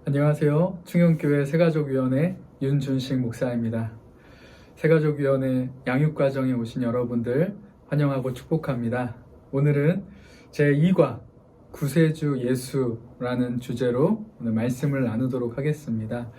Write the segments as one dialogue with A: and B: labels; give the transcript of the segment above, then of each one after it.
A: 안녕하세요. 충영교회 새가족위원회 윤준식 목사입니다. 새가족위원회 양육과정에 오신 여러분들 환영하고 축복합니다. 오늘은 제2과 구세주 예수라는 주제로 오늘 말씀을 나누도록 하겠습니다.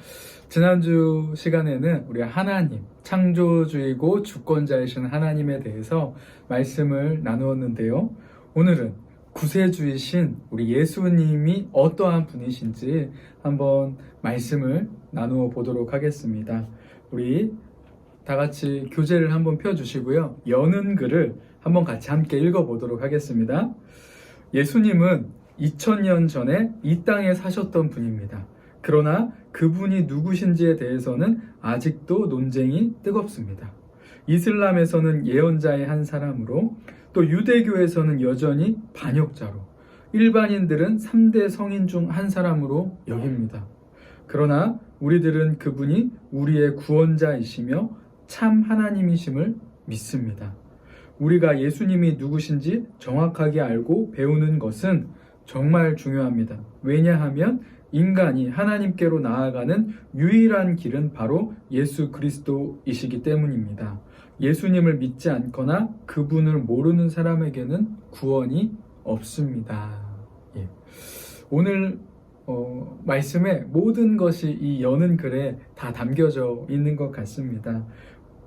A: 지난주 시간에는 우리 하나님, 창조주이고 주권자이신 하나님에 대해서 말씀을 나누었는데요. 오늘은 구세주이신 우리 예수님이 어떠한 분이신지 한번 말씀을 나누어 보도록 하겠습니다. 우리 다 같이 교재를 한번 펴주시고요. 여는 글을 한번 같이 함께 읽어보도록 하겠습니다. 예수님은 2000년 전에 이 땅에 사셨던 분입니다. 그러나 그분이 누구신지에 대해서는 아직도 논쟁이 뜨겁습니다. 이슬람에서는 예언자의 한 사람으로, 또 유대교에서는 여전히 반역자로, 일반인들은 3대 성인 중 한 사람으로 여깁니다. 그러나 우리들은 그분이 우리의 구원자이시며 참 하나님이심을 믿습니다. 우리가 예수님이 누구신지 정확하게 알고 배우는 것은 정말 중요합니다. 왜냐하면 인간이 하나님께로 나아가는 유일한 길은 바로 예수 그리스도이시기 때문입니다. 예수님을 믿지 않거나 그분을 모르는 사람에게는 구원이 없습니다. 오늘 말씀에 모든 것이 이 여는 글에 다 담겨져 있는 것 같습니다.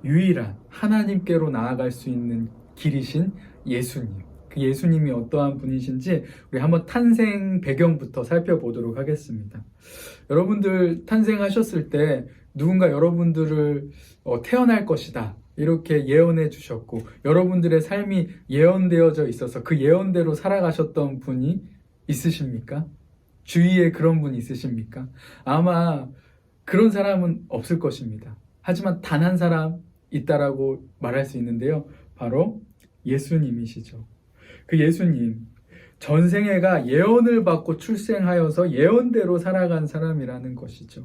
A: 유일한 하나님께로 나아갈 수 있는 길이신 예수님, 그 예수님이 어떠한 분이신지 우리 한번 탄생 배경부터 살펴보도록 하겠습니다. 여러분들 탄생하셨을 때 누군가 여러분들을 태어날 것이다 이렇게 예언해 주셨고, 여러분들의 삶이 예언되어져 있어서 그 예언대로 살아가셨던 분이 있으십니까? 주위에 그런 분이 있으십니까? 아마 그런 사람은 없을 것입니다. 하지만 단 한 사람 있다라고 말할 수 있는데요. 바로 예수님이시죠. 그 예수님, 전생애가 예언을 받고 출생하여서 예언대로 살아간 사람이라는 것이죠.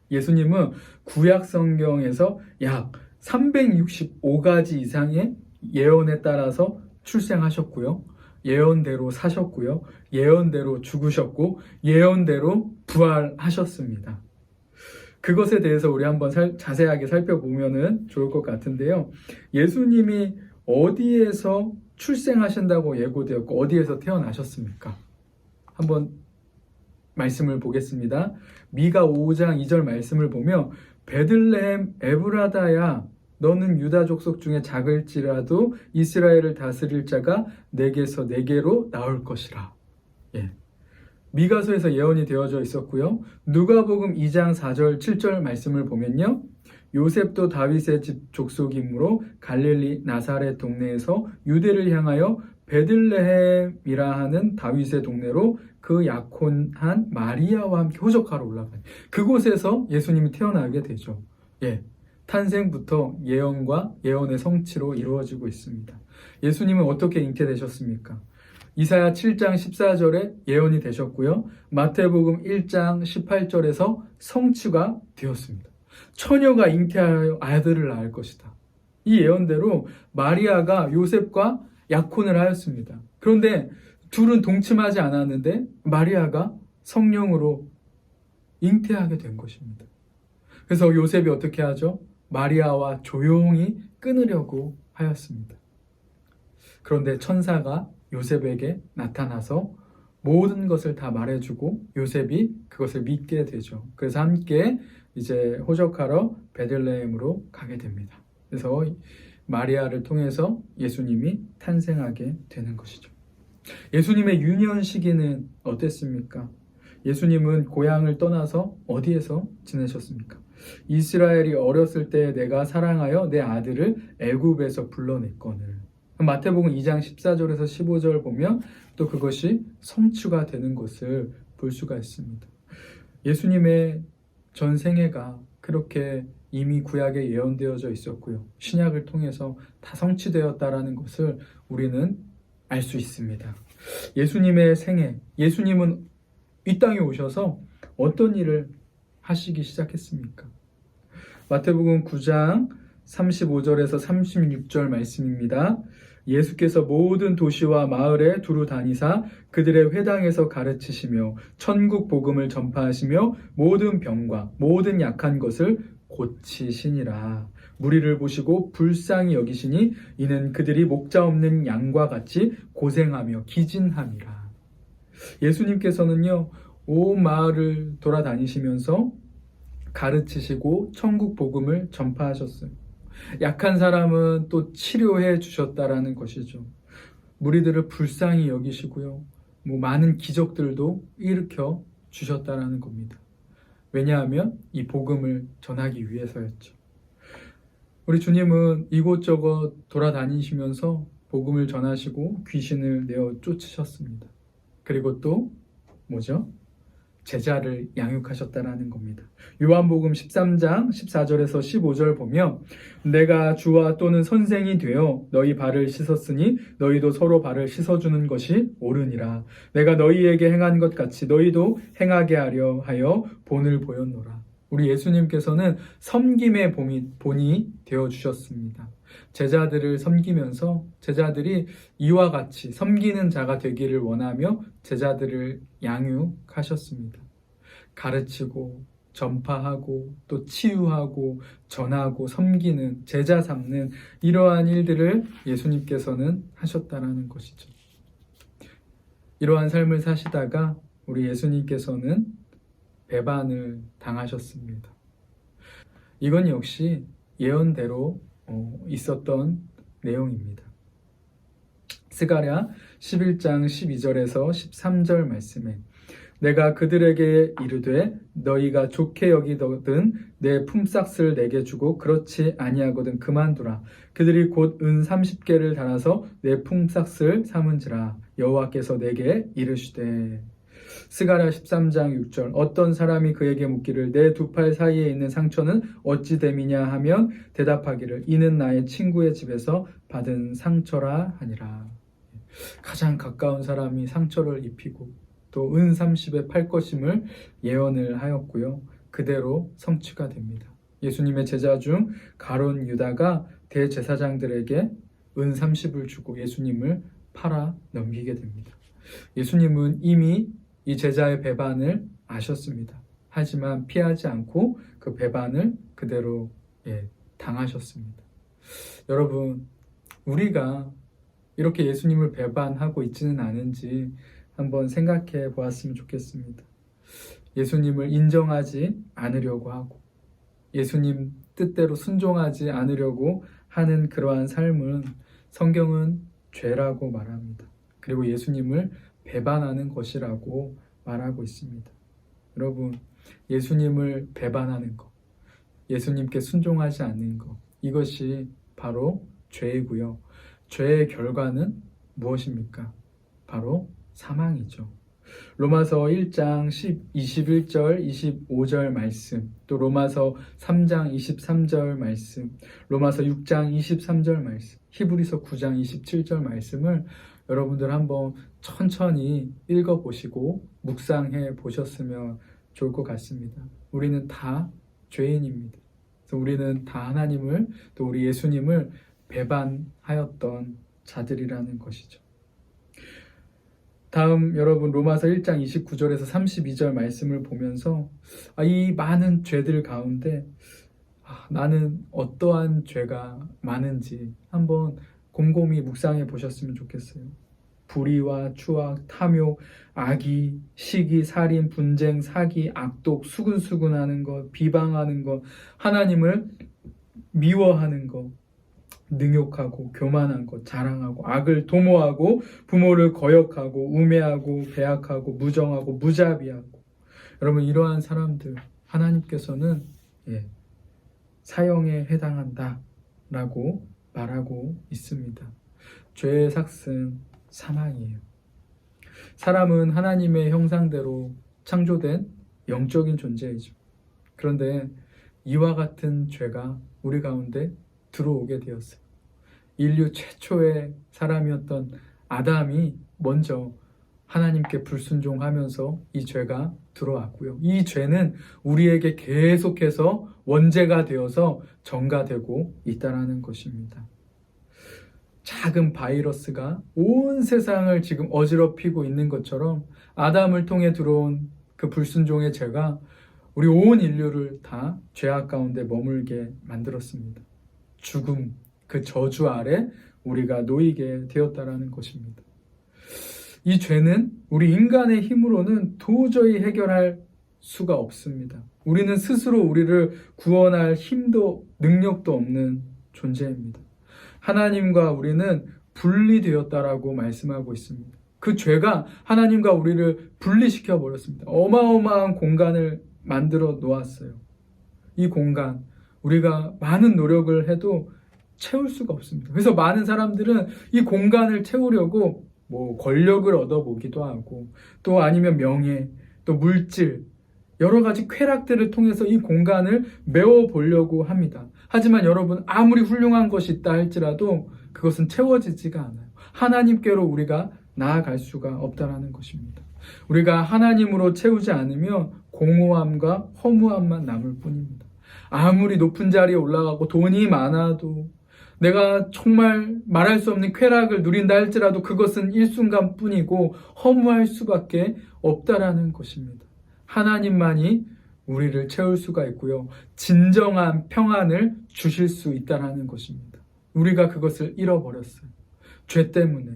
A: 예수님은 구약 성경에서 약 365가지 이상의 예언에 따라서 출생하셨고요. 예언대로 사셨고요. 예언대로 죽으셨고 예언대로 부활하셨습니다. 그것에 대해서 우리 한번 자세하게 살펴보면 좋을 것 같은데요. 예수님이 어디에서 출생하신다고 예고되었고 어디에서 태어나셨습니까? 한번 말씀을 보겠습니다. 미가 5장 2절 말씀을 보면 베들레헴 에브라다야 너는 유다 족속 중에 작을지라도 이스라엘을 다스릴 자가 내게서 내게로 나올 것이라. 미가서에서 예언이 되어져 있었고요. 누가복음 2장 4절 7절 말씀을 보면요. 요셉도 다윗의 집 족속이므로 갈릴리 나사렛 동네에서 유대를 향하여 베들레헴이라 하는 다윗의 동네로 그 약혼한 마리아와 함께 호적하러 올라가요. 그곳에서 예수님이 태어나게 되죠. 탄생부터 예언과 예언의 성취로 이루어지고 있습니다. 예수님은 어떻게 잉태되셨습니까? 이사야 7장 14절에 예언이 되셨고요. 마태복음 1장 18절에서 성취가 되었습니다. 처녀가 잉태하여 아들을 낳을 것이다. 이 예언대로 마리아가 요셉과 약혼을 하였습니다. 그런데 둘은 동침하지 않았는데 마리아가 성령으로 잉태하게 된 것입니다. 그래서 요셉이 어떻게 하죠? 마리아와 조용히 끊으려고 하였습니다. 그런데 천사가 요셉에게 나타나서 모든 것을 다 말해주고 요셉이 그것을 믿게 되죠. 그래서 함께 이제 호적하러 베들레헴으로 가게 됩니다. 그래서 마리아를 통해서 예수님이 탄생하게 되는 것이죠. 예수님의 유년 시기는 어땠습니까? 예수님은 고향을 떠나서 어디에서 지내셨습니까? 이스라엘이 어렸을 때 내가 사랑하여 내 아들을 애굽에서 불러냈거늘. 마태복음 2장 14절에서 15절 보면 또 그것이 성취가 되는 것을 볼 수가 있습니다. 예수님의 전 생애가 그렇게 이미 구약에 예언되어져 있었고요. 신약을 통해서 다 성취되었다라는 것을 우리는 알 수 있습니다. 예수님의 생애, 예수님은 이 땅에 오셔서 어떤 일을 하시기 시작했습니까? 마태복음 9장 35절에서 36절 말씀입니다. 예수께서 모든 도시와 마을에 두루 다니사 그들의 회당에서 가르치시며 천국 복음을 전파하시며 모든 병과 모든 약한 것을 고치시니라. 무리를 보시고 불쌍히 여기시니 이는 그들이 목자 없는 양과 같이 고생하며 기진함이라. 예수님께서는요, 온 마을을 돌아다니시면서 가르치시고 천국 복음을 전파하셨어요. 약한 사람은 또 치료해 주셨다라는 것이죠. 무리들을 불쌍히 여기시고요. 많은 기적들도 일으켜 주셨다라는 겁니다. 왜냐하면 이 복음을 전하기 위해서였죠. 우리 주님은 이곳저곳 돌아다니시면서 복음을 전하시고 귀신을 내어 쫓으셨습니다. 그리고 또 뭐죠? 제자를 양육하셨다라는 겁니다. 요한복음 13장 14절에서 15절 보면 내가 주와 또는 선생이 되어 너희 발을 씻었으니 너희도 서로 발을 씻어주는 것이 옳으니라. 내가 너희에게 행한 것 같이 너희도 행하게 하려 하여 본을 보였노라. 우리 예수님께서는 섬김의 본이 되어주셨습니다. 제자들을 섬기면서 제자들이 이와 같이 섬기는 자가 되기를 원하며 제자들을 양육하셨습니다. 가르치고 전파하고 또 치유하고 전하고 섬기는 제자 삼는 이러한 일들을 예수님께서는 하셨다라는 것이죠. 이러한 삶을 사시다가 우리 예수님께서는 배반을 당하셨습니다. 이건 역시 예언대로 있었던 내용입니다. 스가랴 11장 12절에서 13절 말씀에 내가 그들에게 이르되 너희가 좋게 여기거든 내 품삯을 내게 주고 그렇지 아니하거든 그만두라. 그들이 곧 은 30개를 달아서 내 품삯을 삼은지라. 여호와께서 내게 이르시되. 스가랴 13장 6절 어떤 사람이 그에게 묻기를 내 두 팔 사이에 있는 상처는 어찌 됨이냐 하면 대답하기를 이는 나의 친구의 집에서 받은 상처라 하니라. 가장 가까운 사람이 상처를 입히고 또 은 30에 팔 것임을 예언을 하였고요. 그대로 성취가 됩니다. 예수님의 제자 중 가룟 유다가 대제사장들에게 은 30을 주고 예수님을 팔아 넘기게 됩니다. 예수님은 이미 이 제자의 배반을 아셨습니다. 하지만 피하지 않고 그 배반을 그대로 당하셨습니다. 여러분, 우리가 이렇게 예수님을 배반하고 있지는 않은지 한번 생각해 보았으면 좋겠습니다. 예수님을 인정하지 않으려고 하고 예수님 뜻대로 순종하지 않으려고 하는 그러한 삶은 성경은 죄라고 말합니다. 그리고 예수님을 배반하는 것이라고 말하고 있습니다. 여러분, 예수님을 배반하는 것, 예수님께 순종하지 않는 것, 이것이 바로 죄이고요. 죄의 결과는 무엇입니까? 바로 사망이죠. 로마서 1장 21절, 25절 말씀, 또 로마서 3장 23절 말씀, 로마서 6장 23절 말씀, 히브리서 9장 27절 말씀을 여러분들 한번 천천히 읽어보시고 묵상해 보셨으면 좋을 것 같습니다. 우리는 다 죄인입니다. 그래서 우리는 다 하나님을 또 우리 예수님을 배반하였던 자들이라는 것이죠. 다음 여러분 로마서 1장 29절에서 32절 말씀을 보면서 이 많은 죄들 가운데 나는 어떠한 죄가 많은지 한번 곰곰이 묵상해 보셨으면 좋겠어요. 불의와 추악, 탐욕, 악의, 시기, 살인, 분쟁, 사기, 악독, 수근수근하는 것, 비방하는 것, 하나님을 미워하는 것, 능욕하고 교만한 것, 자랑하고 악을 도모하고 부모를 거역하고 우매하고 배악하고 무정하고 무자비하고 여러분 이러한 사람들 하나님께서는 사형에 해당한다 라고 말하고 있습니다. 죄의 삭은 사망이에요. 사람은 하나님의 형상대로 창조된 영적인 존재이죠. 그런데 이와 같은 죄가 우리 가운데 들어오게 되었어요. 인류 최초의 사람이었던 아담이 먼저 하나님께 불순종하면서 이 죄가 들어왔고요. 이 죄는 우리에게 계속해서 원죄가 되어서 전가되고 있다는 것입니다. 작은 바이러스가 온 세상을 지금 어지럽히고 있는 것처럼 아담을 통해 들어온 그 불순종의 죄가 우리 온 인류를 다 죄악 가운데 머물게 만들었습니다. 죽음, 그 저주 아래 우리가 놓이게 되었다라는 것입니다. 이 죄는 우리 인간의 힘으로는 도저히 해결할 수가 없습니다. 우리는 스스로 우리를 구원할 힘도 능력도 없는 존재입니다. 하나님과 우리는 분리되었다라고 말씀하고 있습니다. 그 죄가 하나님과 우리를 분리시켜 버렸습니다. 어마어마한 공간을 만들어 놓았어요. 이 공간, 우리가 많은 노력을 해도 채울 수가 없습니다. 그래서 많은 사람들은 이 공간을 채우려고 권력을 얻어보기도 하고, 또 아니면 명예, 또 물질, 여러 가지 쾌락들을 통해서 이 공간을 메워보려고 합니다. 하지만 여러분, 아무리 훌륭한 것이 있다 할지라도 그것은 채워지지가 않아요. 하나님께로 우리가 나아갈 수가 없다는 것입니다. 우리가 하나님으로 채우지 않으면 공허함과 허무함만 남을 뿐입니다. 아무리 높은 자리에 올라가고 돈이 많아도, 내가 정말 말할 수 없는 쾌락을 누린다 할지라도 그것은 일순간 뿐이고 허무할 수밖에 없다라는 것입니다. 하나님만이 우리를 채울 수가 있고요, 진정한 평안을 주실 수 있다는 것입니다. 우리가 그것을 잃어버렸어요. 죄 때문에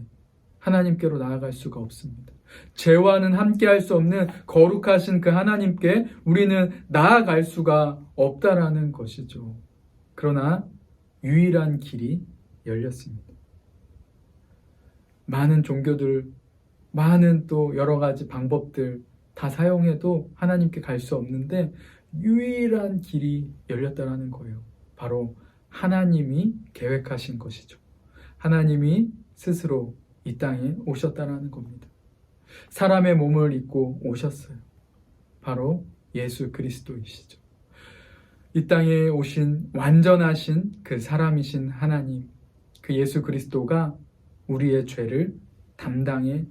A: 하나님께로 나아갈 수가 없습니다. 죄와는 함께할 수 없는 거룩하신 그 하나님께 우리는 나아갈 수가 없다라는 것이죠. 그러나 유일한 길이 열렸습니다. 많은 종교들, 많은 또 여러 가지 방법들 다 사용해도 하나님께 갈 수 없는데 유일한 길이 열렸다라는 거예요. 바로 하나님이 계획하신 것이죠. 하나님이 스스로 이 땅에 오셨다라는 겁니다. 사람의 몸을 입고 오셨어요. 바로 예수 그리스도이시죠. 이 땅에 오신 완전하신 그 사람이신 하나님, 그 예수 그리스도가 우리의 죄를 담당해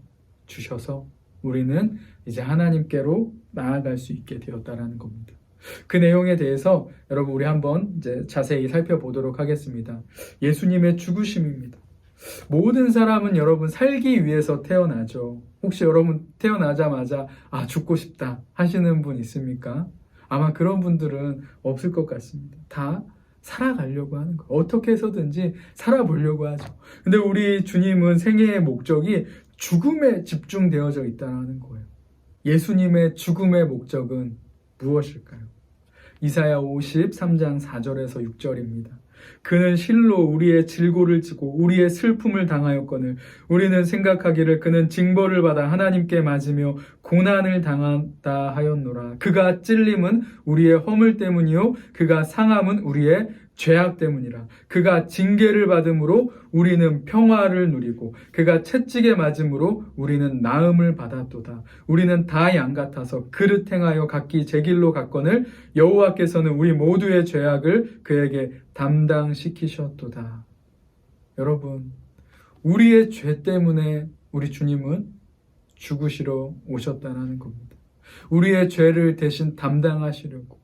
A: 주셔서 우리는 이제 하나님께로 나아갈 수 있게 되었다라는 겁니다. 그 내용에 대해서 여러분 우리 한번 이제 자세히 살펴보도록 하겠습니다. 예수님의 죽으심입니다. 모든 사람은 여러분 살기 위해서 태어나죠. 혹시 여러분 태어나자마자 죽고 싶다 하시는 분 있습니까? 아마 그런 분들은 없을 것 같습니다. 다 살아가려고 하는 거예요. 어떻게 해서든지 살아보려고 하죠. 근데 우리 주님은 생애의 목적이 죽음에 집중되어져 있다는 거예요. 예수님의 죽음의 목적은 무엇일까요? 이사야 53장 4절에서 6절입니다. 그는 실로 우리의 질고를 지고 우리의 슬픔을 당하였거늘 우리는 생각하기를 그는 징벌을 받아 하나님께 맞으며 고난을 당한다 하였노라. 그가 찔림은 우리의 허물 때문이요 그가 상함은 우리의 죄악 때문이라. 그가 징계를 받음으로 우리는 평화를 누리고 그가 채찍에 맞음으로 우리는 나음을 받았도다. 우리는 다 양 같아서 그릇 행하여 각기 제 길로 갔거늘 여호와께서는 우리 모두의 죄악을 그에게 담당시키셨도다. 여러분, 우리의 죄 때문에 우리 주님은 죽으시러 오셨다는 겁니다. 우리의 죄를 대신 담당하시려고.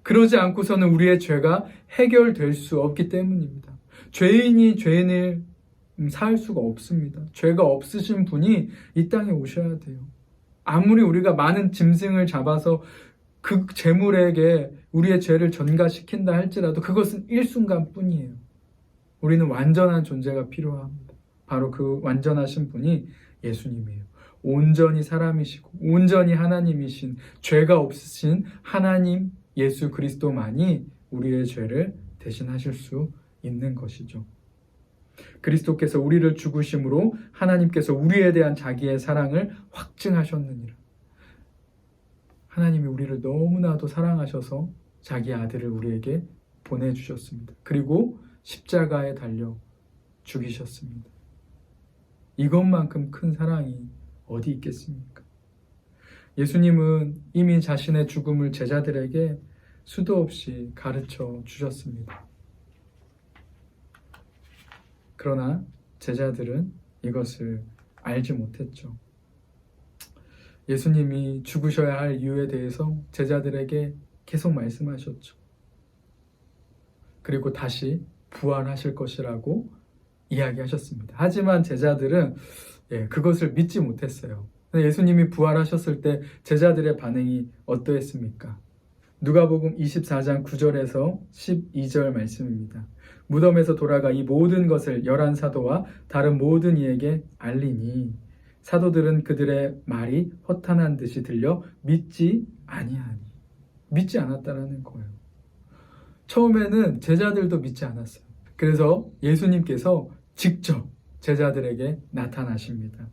A: 그러지 않고서는 우리의 죄가 해결될 수 없기 때문입니다. 죄인이 죄인을 사할 수가 없습니다. 죄가 없으신 분이 이 땅에 오셔야 돼요. 아무리 우리가 많은 짐승을 잡아서 그 재물에게 우리의 죄를 전가시킨다 할지라도 그것은 일순간 뿐이에요. 우리는 완전한 존재가 필요합니다. 바로 그 완전하신 분이 예수님이에요. 온전히 사람이시고 온전히 하나님이신 죄가 없으신 하나님 예수 그리스도만이 우리의 죄를 대신하실 수 있는 것이죠. 그리스도께서 우리를 죽으심으로 하나님께서 우리에 대한 자기의 사랑을 확증하셨느니라. 하나님이 우리를 너무나도 사랑하셔서 자기 아들을 우리에게 보내주셨습니다. 그리고 십자가에 달려 죽이셨습니다. 이것만큼 큰 사랑이 어디 있겠습니까? 예수님은 이미 자신의 죽음을 제자들에게 수도 없이 가르쳐 주셨습니다. 그러나 제자들은 이것을 알지 못했죠. 예수님이 죽으셔야 할 이유에 대해서 제자들에게 계속 말씀하셨죠. 그리고 다시 부활하실 것이라고 이야기하셨습니다. 하지만 제자들은 그것을 믿지 못했어요. 예수님이 부활하셨을 때 제자들의 반응이 어떠했습니까? 누가복음 24장 9절에서 12절 말씀입니다. 무덤에서 돌아가 이 모든 것을 11사도와 다른 모든 이에게 알리니 사도들은 그들의 말이 허탄한 듯이 들려 믿지 아니하니. 믿지 않았다라는 거예요. 처음에는 제자들도 믿지 않았어요. 그래서 예수님께서 직접 제자들에게 나타나십니다.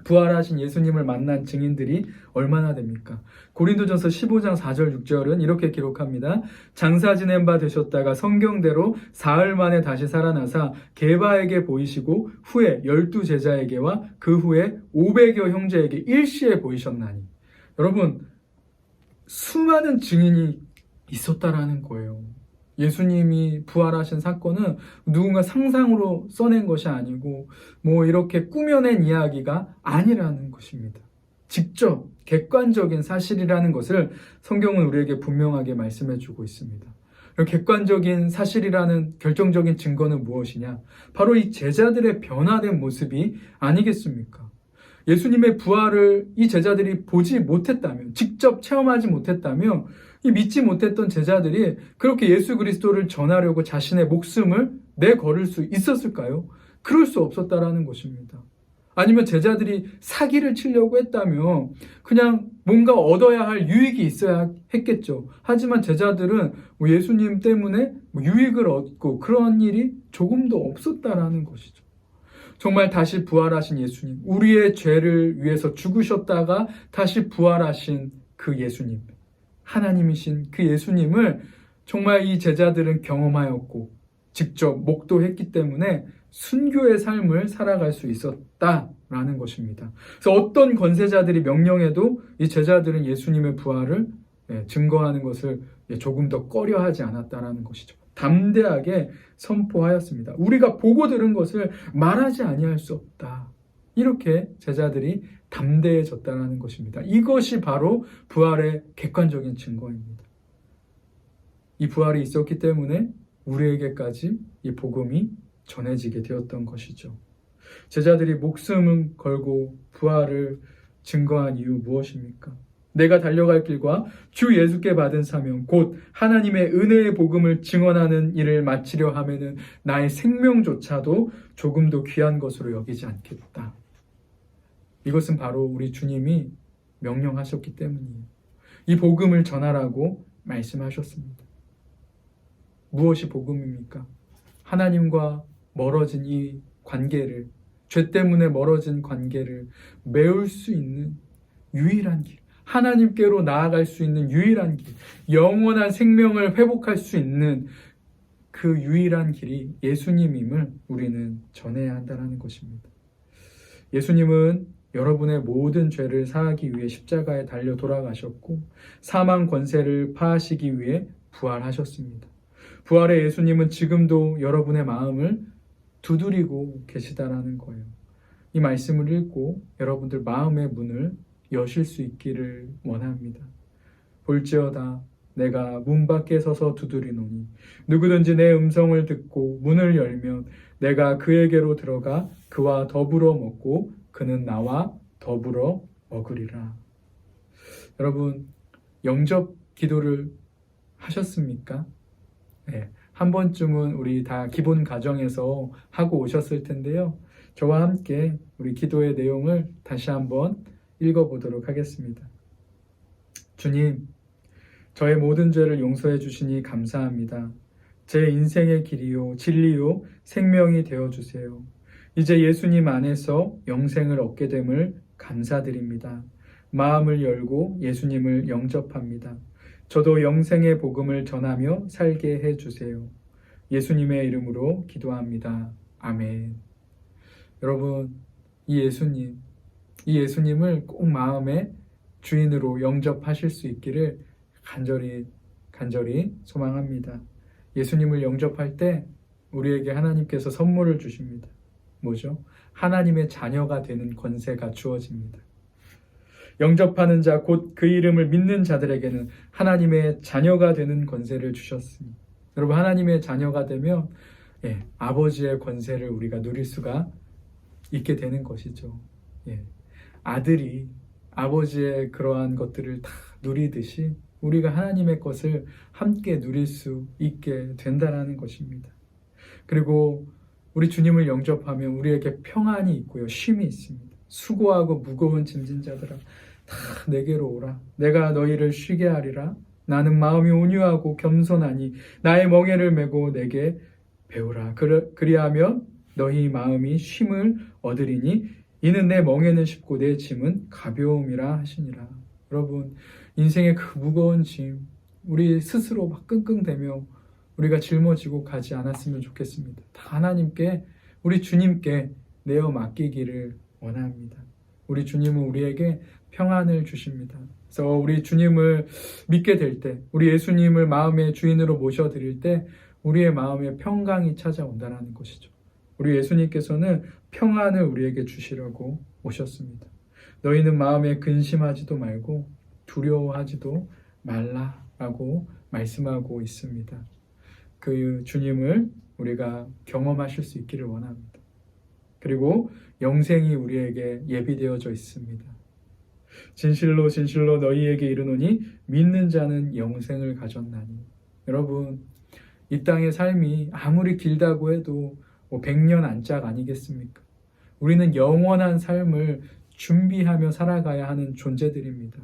A: 부활하신 예수님을 만난 증인들이 얼마나 됩니까? 고린도전서 15장 4절 6절은 이렇게 기록합니다. 장사 지낸 바 되셨다가 성경대로 사흘 만에 다시 살아나사 게바에게 보이시고 후에 12제자에게와 그 후에 500여 형제에게 일시에 보이셨나니. 여러분, 수많은 증인이 있었다라는 거예요. 예수님이 부활하신 사건은 누군가 상상으로 써낸 것이 아니고 이렇게 꾸며낸 이야기가 아니라는 것입니다. 직접 객관적인 사실이라는 것을 성경은 우리에게 분명하게 말씀해 주고 있습니다. 객관적인 사실이라는 결정적인 증거는 무엇이냐? 바로 이 제자들의 변화된 모습이 아니겠습니까? 예수님의 부활을 이 제자들이 보지 못했다면, 직접 체험하지 못했다면 이 믿지 못했던 제자들이 그렇게 예수 그리스도를 전하려고 자신의 목숨을 내걸을 수 있었을까요? 그럴 수 없었다라는 것입니다. 아니면 제자들이 사기를 치려고 했다면 그냥 뭔가 얻어야 할 유익이 있어야 했겠죠. 하지만 제자들은 예수님 때문에 유익을 얻고 그런 일이 조금도 없었다라는 것이죠. 정말 다시 부활하신 예수님, 우리의 죄를 위해서 죽으셨다가 다시 부활하신 그 예수님, 하나님이신 그 예수님을 정말 이 제자들은 경험하였고 직접 목도했기 때문에 순교의 삶을 살아갈 수 있었다라는 것입니다. 그래서 어떤 권세자들이 명령해도 이 제자들은 예수님의 부활을 증거하는 것을 조금 더 꺼려하지 않았다라는 것이죠. 담대하게 선포하였습니다. 우리가 보고 들은 것을 말하지 아니할 수 없다. 이렇게 제자들이 담대해졌다는 것입니다. 이것이 바로 부활의 객관적인 증거입니다. 이 부활이 있었기 때문에 우리에게까지 이 복음이 전해지게 되었던 것이죠. 제자들이 목숨을 걸고 부활을 증거한 이유 무엇입니까? 내가 달려갈 길과 주 예수께 받은 사명, 곧 하나님의 은혜의 복음을 증언하는 일을 마치려 하면은 나의 생명조차도 조금도 귀한 것으로 여기지 않겠다. 이것은 바로 우리 주님이 명령하셨기 때문이에요. 이 복음을 전하라고 말씀하셨습니다. 무엇이 복음입니까? 하나님과 멀어진 이 관계를, 죄 때문에 멀어진 관계를 메울 수 있는 유일한 길, 하나님께로 나아갈 수 있는 유일한 길, 영원한 생명을 회복할 수 있는 그 유일한 길이 예수님임을 우리는 전해야 한다는 것입니다. 예수님은 여러분의 모든 죄를 사하기 위해 십자가에 달려 돌아가셨고 사망 권세를 파하시기 위해 부활하셨습니다. 부활의 예수님은 지금도 여러분의 마음을 두드리고 계시다라는 거예요. 이 말씀을 읽고 여러분들 마음의 문을 여실 수 있기를 원합니다. 볼지어다 내가 문 밖에 서서 두드리노니 누구든지 내 음성을 듣고 문을 열면 내가 그에게로 들어가 그와 더불어 먹고 그는 나와 더불어 먹으리라. 여러분, 영접 기도를 하셨습니까? 네, 한 번쯤은 우리 다 기본 가정에서 하고 오셨을 텐데요. 저와 함께 우리 기도의 내용을 다시 한번 읽어보도록 하겠습니다. 주님, 저의 모든 죄를 용서해 주시니 감사합니다. 제 인생의 길이요, 진리요, 생명이 되어주세요. 이제 예수님 안에서 영생을 얻게 됨을 감사드립니다. 마음을 열고 예수님을 영접합니다. 저도 영생의 복음을 전하며 살게 해주세요. 예수님의 이름으로 기도합니다. 아멘. 여러분, 이 예수님을 꼭 마음의 주인으로 영접하실 수 있기를 간절히 소망합니다. 예수님을 영접할 때 우리에게 하나님께서 선물을 주십니다. 뭐죠? 하나님의 자녀가 되는 권세가 주어집니다. 영접하는 자, 곧 그 이름을 믿는 자들에게는 하나님의 자녀가 되는 권세를 주셨습니다. 여러분, 하나님의 자녀가 되면 아버지의 권세를 우리가 누릴 수가 있게 되는 것이죠. 아들이 아버지의 그러한 것들을 다 누리듯이 우리가 하나님의 것을 함께 누릴 수 있게 된다는 것입니다. 그리고 우리 주님을 영접하면 우리에게 평안이 있고요, 쉼이 있습니다. 수고하고 무거운 짐진 자들아 다 내게로 오라. 내가 너희를 쉬게 하리라. 나는 마음이 온유하고 겸손하니 나의 멍에를 메고 내게 배우라. 그리하면 너희 마음이 쉼을 얻으리니 이는 내 멍에는 쉽고 내 짐은 가벼움이라 하시니라. 여러분, 인생의 그 무거운 짐 우리 스스로 막 끙끙대며 우리가 짊어지고 가지 않았으면 좋겠습니다. 다 하나님께, 우리 주님께 내어 맡기기를 원합니다. 우리 주님은 우리에게 평안을 주십니다. 그래서 우리 주님을 믿게 될 때, 우리 예수님을 마음의 주인으로 모셔드릴 때 우리의 마음에 평강이 찾아온다는 것이죠. 우리 예수님께서는 평안을 우리에게 주시려고 오셨습니다. 너희는 마음에 근심하지도 말고 두려워하지도 말라라고 말씀하고 있습니다. 그 주님을 우리가 경험하실 수 있기를 원합니다. 그리고 영생이 우리에게 예비되어져 있습니다. 진실로 진실로 너희에게 이르노니 믿는 자는 영생을 가졌나니. 여러분, 이 땅의 삶이 아무리 길다고 해도 100년 안짝 아니겠습니까? 우리는 영원한 삶을 준비하며 살아가야 하는 존재들입니다.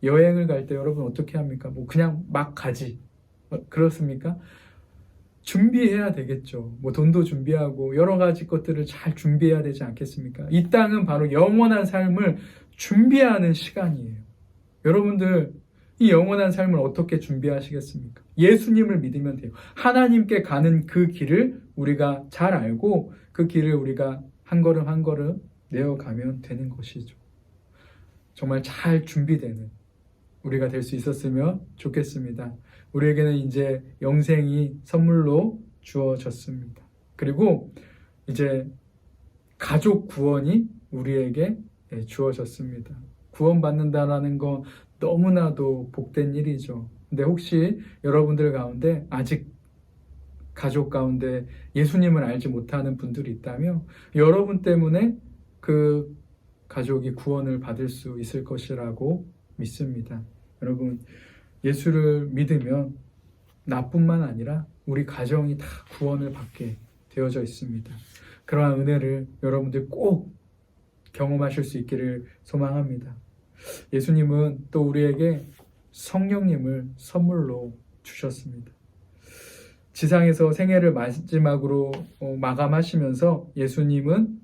A: 여행을 갈 때 여러분 어떻게 합니까? 그냥 막 가지. 그렇습니까? 준비해야 되겠죠. 돈도 준비하고 여러 가지 것들을 잘 준비해야 되지 않겠습니까? 이 땅은 바로 영원한 삶을 준비하는 시간이에요. 여러분들, 이 영원한 삶을 어떻게 준비하시겠습니까? 예수님을 믿으면 돼요. 하나님께 가는 그 길을 우리가 잘 알고 그 길을 우리가 한 걸음 한 걸음 내어가면 되는 것이죠. 정말 잘 준비되는 우리가 될 수 있었으면 좋겠습니다. 우리에게는 이제 영생이 선물로 주어졌습니다. 그리고 이제 가족 구원이 우리에게 주어졌습니다. 구원받는다라는 건 너무나도 복된 일이죠. 근데 혹시 여러분들 가운데 아직 가족 가운데 예수님을 알지 못하는 분들이 있다면 여러분 때문에 그 가족이 구원을 받을 수 있을 것이라고 믿습니다. 여러분, 예수를 믿으면 나뿐만 아니라 우리 가정이 다 구원을 받게 되어져 있습니다. 그러한 은혜를 여러분들 꼭 경험하실 수 있기를 소망합니다. 예수님은 또 우리에게 성령님을 선물로 주셨습니다. 지상에서 생애를 마지막으로 마감하시면서 예수님은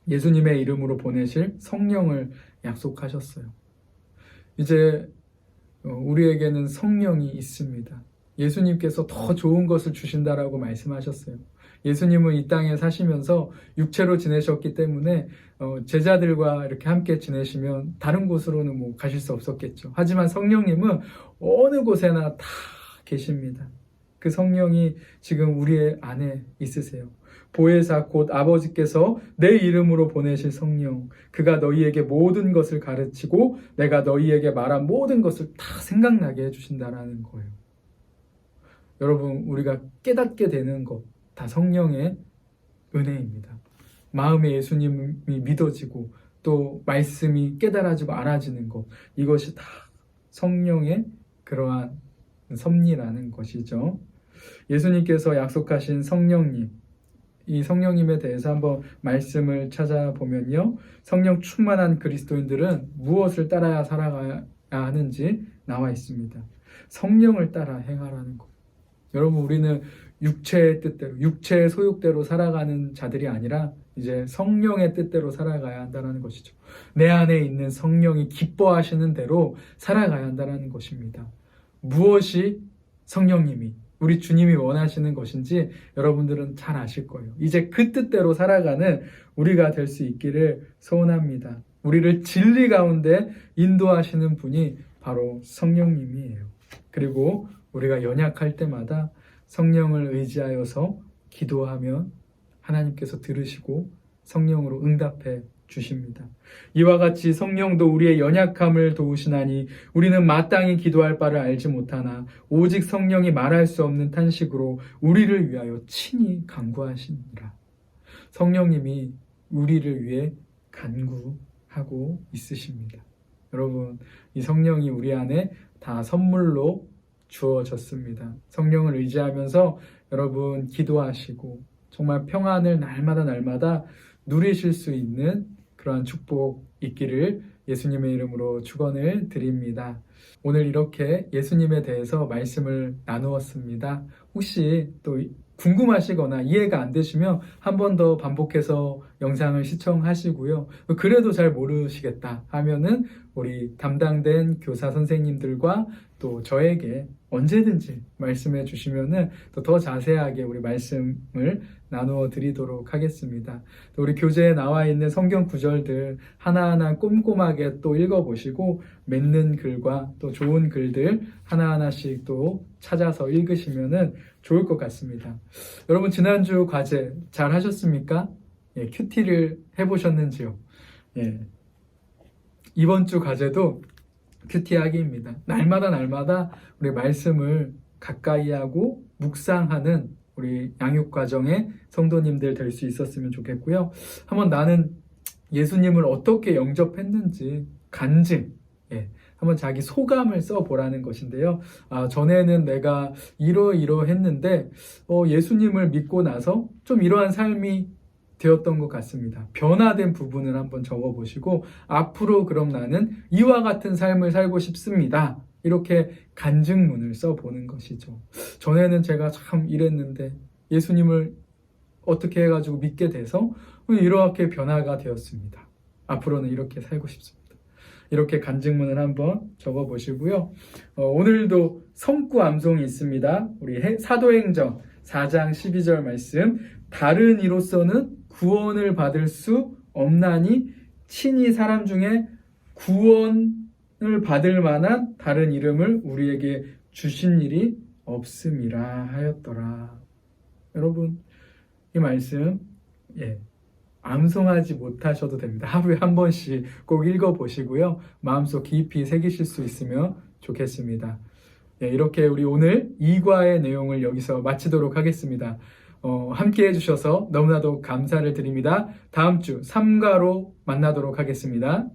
A: 예수님의 이름으로 보내실 성령을 약속하셨어요. 이제 우리에게는 성령이 있습니다. 예수님께서 더 좋은 것을 주신다라고 말씀하셨어요. 예수님은 이 땅에 사시면서 육체로 지내셨기 때문에 제자들과 이렇게 함께 지내시면 다른 곳으로는 가실 수 없었겠죠. 하지만 성령님은 어느 곳에나 다 계십니다. 그 성령이 지금 우리의 안에 있으세요. 보혜사 곧 아버지께서 내 이름으로 보내실 성령, 그가 너희에게 모든 것을 가르치고 내가 너희에게 말한 모든 것을 다 생각나게 해주신다라는 거예요. 여러분, 우리가 깨닫게 되는 것 다 성령의 은혜입니다. 마음에 예수님이 믿어지고 또 말씀이 깨달아지고 알아지는 것, 이것이 다 성령의 그러한 섭리라는 것이죠. 예수님께서 약속하신 성령님, 이 성령님에 대해서 한번 말씀을 찾아보면요, 성령 충만한 그리스도인들은 무엇을 따라야 살아가야 하는지 나와 있습니다. 성령을 따라 행하라는 것. 여러분, 우리는 육체의 뜻대로, 육체의 소욕대로 살아가는 자들이 아니라 이제 성령의 뜻대로 살아가야 한다는 것이죠. 내 안에 있는 성령이 기뻐하시는 대로 살아가야 한다는 것입니다. 무엇이 성령님이, 우리 주님이 원하시는 것인지 여러분들은 잘 아실 거예요. 이제 그 뜻대로 살아가는 우리가 될 수 있기를 소원합니다. 우리를 진리 가운데 인도하시는 분이 바로 성령님이에요. 그리고 우리가 연약할 때마다 성령을 의지하여서 기도하면 하나님께서 들으시고 성령으로 응답해 주십니다. 이와 같이 성령도 우리의 연약함을 도우시나니 우리는 마땅히 기도할 바를 알지 못하나 오직 성령이 말할 수 없는 탄식으로 우리를 위하여 친히 간구하시니라. 성령님이 우리를 위해 간구하고 있으십니다. 여러분, 이 성령이 우리 안에 다 선물로 주어졌습니다. 성령을 의지하면서 여러분 기도하시고 정말 평안을 날마다 누리실 수 있는 그러한 축복 있기를 예수님의 이름으로 축원을 드립니다. 오늘 이렇게 예수님에 대해서 말씀을 나누었습니다. 혹시 또 궁금하시거나 이해가 안 되시면 한 번 더 반복해서 영상을 시청하시고요. 그래도 잘 모르시겠다 하면은 우리 담당된 교사 선생님들과 또 저에게 언제든지 말씀해 주시면은 또 더 자세하게 우리 말씀을 나누어 드리도록 하겠습니다. 또 우리 교재에 나와 있는 성경 구절들 하나하나 꼼꼼하게 또 읽어보시고 맺는 글과 또 좋은 글들 하나하나씩 또 찾아서 읽으시면은 좋을 것 같습니다. 여러분 지난주 과제 잘 하셨습니까? 예, 큐티를 해보셨는지요? 예. 이번 주 과제도 큐티 하기입니다. 날마다 우리 말씀을 가까이 하고 묵상하는 우리 양육과정의 성도님들 될 수 있었으면 좋겠고요. 한번 나는 예수님을 어떻게 영접했는지 간증, 한번 자기 소감을 써보라는 것인데요. 전에는 내가 이러했는데 예수님을 믿고 나서 좀 이러한 삶이 되었던 것 같습니다. 변화된 부분을 한번 적어보시고 앞으로 그럼 나는 이와 같은 삶을 살고 싶습니다. 이렇게 간증문을 써보는 것이죠. 전에는 제가 참 이랬는데 예수님을 어떻게 해가지고 믿게 돼서 이렇게 변화가 되었습니다. 앞으로는 이렇게 살고 싶습니다. 이렇게 간증문을 한번 적어보시고요. 오늘도 성구 암송이 있습니다. 우리 사도행전 4장 12절 말씀. 다른 이로서는 구원을 받을 수 없나니 친히 사람 중에 구원을 받을 만한 다른 이름을 우리에게 주신 일이 없음이라 하였더라. 여러분, 이 말씀 암송하지 못하셔도 됩니다. 하루에 한 번씩 꼭 읽어보시고요. 마음속 깊이 새기실 수 있으면 좋겠습니다. 이렇게 우리 오늘 2과의 내용을 여기서 마치도록 하겠습니다. 함께 해주셔서 너무나도 감사를 드립니다. 다음 주 3과로 만나도록 하겠습니다.